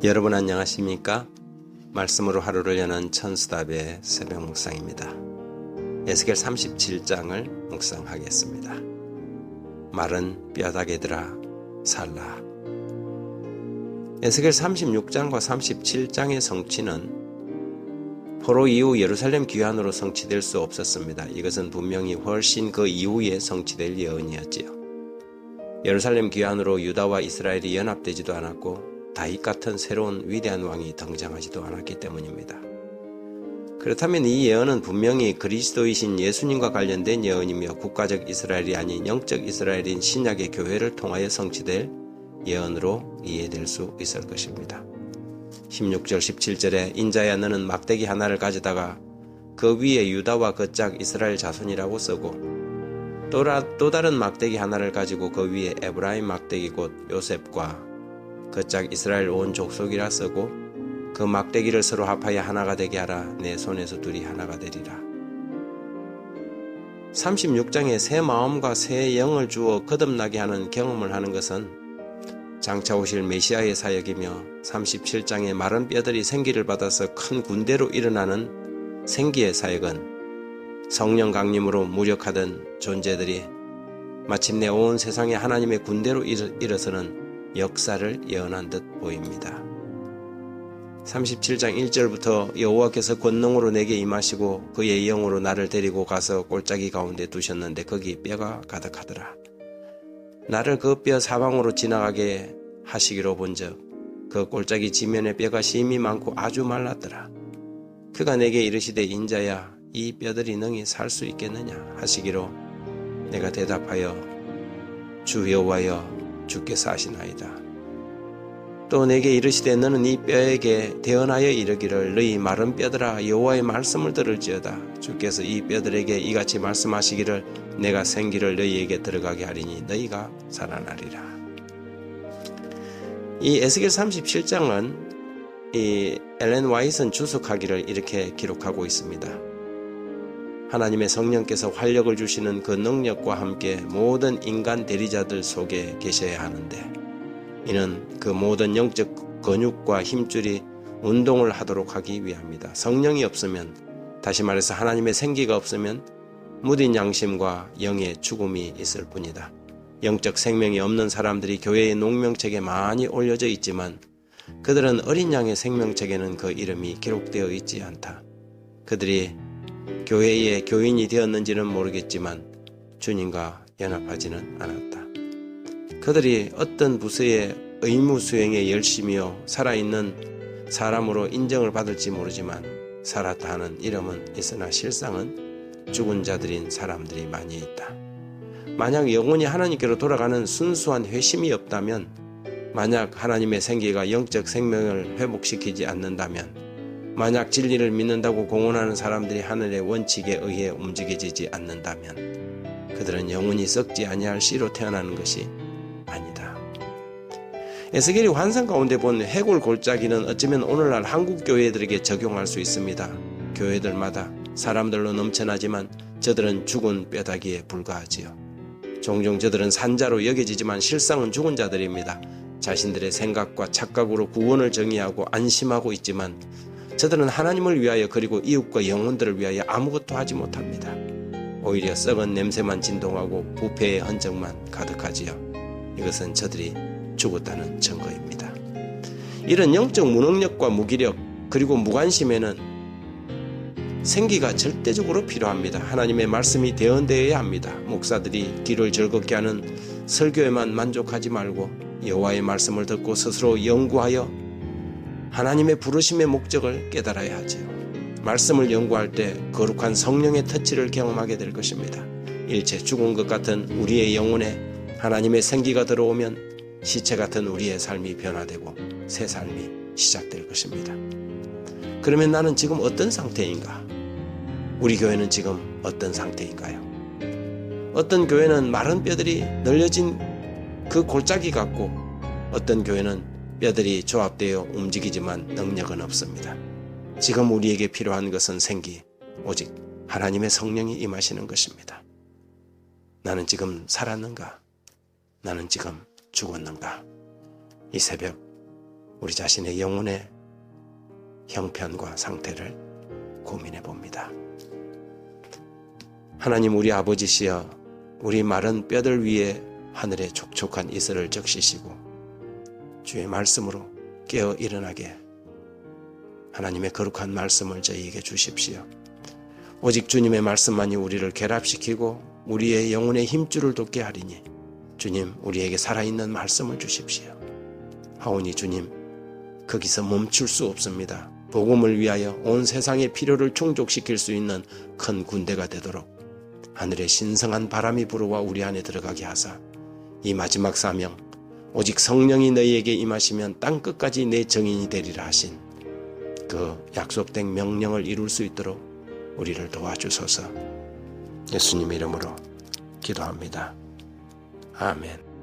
여러분 안녕하십니까? 말씀으로 하루를 여는 천수답의 새벽 묵상입니다. 에스겔 37장을 묵상하겠습니다. 마른 뼈다귀들아 살라. 에스겔 36장과 37장의 성취는 포로 이후 예루살렘 귀환으로 성취될 수 없었습니다. 이것은 분명히 훨씬 그 이후에 성취될 예언이었지요. 예루살렘 귀환으로 유다와 이스라엘이 연합되지도 않았고 다윗 같은 새로운 위대한 왕이 등장하지도 않았기 때문입니다. 그렇다면 이 예언은 분명히 그리스도이신 예수님과 관련된 예언이며 국가적 이스라엘이 아닌 영적 이스라엘인 신약의 교회를 통하여 성취될 예언으로 이해될 수 있을 것입니다. 16절 17절에 인자야 너는 막대기 하나를 가져다가 그 위에 유다와 그 짝 이스라엘 자손이라고 쓰고 또 다른 막대기 하나를 가지고 그 위에 에브라임 막대기 곧 요셉과 그 짝 이스라엘 온 족속이라 쓰고 그 막대기를 서로 합하여 하나가 되게 하라. 내 손에서 둘이 하나가 되리라. 36장에 새 마음과 새 영을 주어 거듭나게 하는 경험을 하는 것은 장차 오실 메시아의 사역이며 37장의 마른 뼈들이 생기를 받아서 큰 군대로 일어나는 생기의 사역은 성령 강림으로 무력하던 존재들이 마침내 온 세상에 하나님의 군대로 일어서는 역사를 예언한 듯 보입니다. 37장 1절부터 여호와께서 권능으로 내게 임하시고 그의 영으로 나를 데리고 가서 골짜기 가운데 두셨는데 거기 뼈가 가득하더라. 나를 그 뼈 사방으로 지나가게 하시기로 본즉 그 골짜기 지면에 뼈가 심히 많고 아주 말랐더라. 그가 내게 이르시되 인자야 이 뼈들이 능히 살 수 있겠느냐 하시기로 내가 대답하여 주 여호와여 주께서 아시나이다. 또 내게 이르시되 너는 이 뼈에게 대언하여 이르기를 너희 마른 뼈들아 여호와의 말씀을 들을지어다. 주께서 이 뼈들에게 이같이 말씀하시기를 내가 생기를 너희에게 들어가게 하리니 너희가 살아나리라. 이 에스겔 37장은 이 엘렌 와이슨 주석하기를 이렇게 기록하고 있습니다. 하나님의 성령께서 활력을 주시는 그 능력과 함께 모든 인간 대리자들 속에 계셔야 하는데 이는 그 모든 영적 근육과 힘줄이 운동을 하도록 하기 위함이다. 성령이 없으면, 다시 말해서 하나님의 생기가 없으면 무딘 양심과 영의 죽음이 있을 뿐이다. 영적 생명이 없는 사람들이 교회의 농명책에 많이 올려져 있지만 그들은 어린 양의 생명책에는 그 이름이 기록되어 있지 않다. 그들이 교회의 교인이 되었는지는 모르겠지만 주님과 연합하지는 않았다. 그들이 어떤 부서의 의무 수행에 열심이요 살아있는 사람으로 인정을 받을지 모르지만 살았다 하는 이름은 있으나 실상은 죽은 자들인 사람들이 많이 있다. 만약 영혼이 하나님께로 돌아가는 순수한 회심이 없다면, 만약 하나님의 생기가 영적 생명을 회복시키지 않는다면, 만약 진리를 믿는다고 공언하는 사람들이 하늘의 원칙에 의해 움직여지지 않는다면 그들은 영원히 썩지 아니할 씨로 태어나는 것이 아니다. 에스겔이 환상 가운데 본 해골 골짜기는 어쩌면 오늘날 한국 교회들에게 적용할 수 있습니다. 교회들마다 사람들로 넘쳐나지만 저들은 죽은 뼈다귀에 불과하지요. 종종 저들은 산자로 여겨지지만 실상은 죽은 자들입니다. 자신들의 생각과 착각으로 구원을 정의하고 안심하고 있지만 저들은 하나님을 위하여 그리고 이웃과 영혼들을 위하여 아무것도 하지 못합니다. 오히려 썩은 냄새만 진동하고 부패의 흔적만 가득하지요. 이것은 저들이 죽었다는 증거입니다. 이런 영적 무능력과 무기력 그리고 무관심에는 생기가 절대적으로 필요합니다. 하나님의 말씀이 대언되어야 합니다. 목사들이 귀를 즐겁게 하는 설교에만 만족하지 말고 여호와의 말씀을 듣고 스스로 연구하여 하나님의 부르심의 목적을 깨달아야 하지요. 말씀을 연구할 때 거룩한 성령의 터치를 경험하게 될 것입니다. 일체 죽은 것 같은 우리의 영혼에 하나님의 생기가 들어오면 시체 같은 우리의 삶이 변화되고 새 삶이 시작될 것입니다. 그러면 나는 지금 어떤 상태인가? 우리 교회는 지금 어떤 상태인가요? 어떤 교회는 마른 뼈들이 늘려진 그 골짜기 같고 어떤 교회는 뼈들이 조합되어 움직이지만 능력은 없습니다. 지금 우리에게 필요한 것은 생기, 오직 하나님의 성령이 임하시는 것입니다. 나는 지금 살았는가? 나는 지금 죽었는가? 이 새벽 우리 자신의 영혼의 형편과 상태를 고민해 봅니다. 하나님 우리 아버지시여, 우리 마른 뼈들 위에 하늘의 촉촉한 이슬을 적시시고 주의 말씀으로 깨어 일어나게 하나님의 거룩한 말씀을 저희에게 주십시오. 오직 주님의 말씀만이 우리를 결합시키고 우리의 영혼의 힘줄을 돋게 하리니 주님, 우리에게 살아있는 말씀을 주십시오. 하오니 주님, 거기서 멈출 수 없습니다. 복음을 위하여 온 세상의 필요를 충족시킬 수 있는 큰 군대가 되도록 하늘의 신성한 바람이 불어와 우리 안에 들어가게 하사 이 마지막 사명, 오직 성령이 너희에게 임하시면 땅끝까지 내 증인이 되리라 하신 그 약속된 명령을 이룰 수 있도록 우리를 도와주소서. 예수님의 이름으로 기도합니다. 아멘.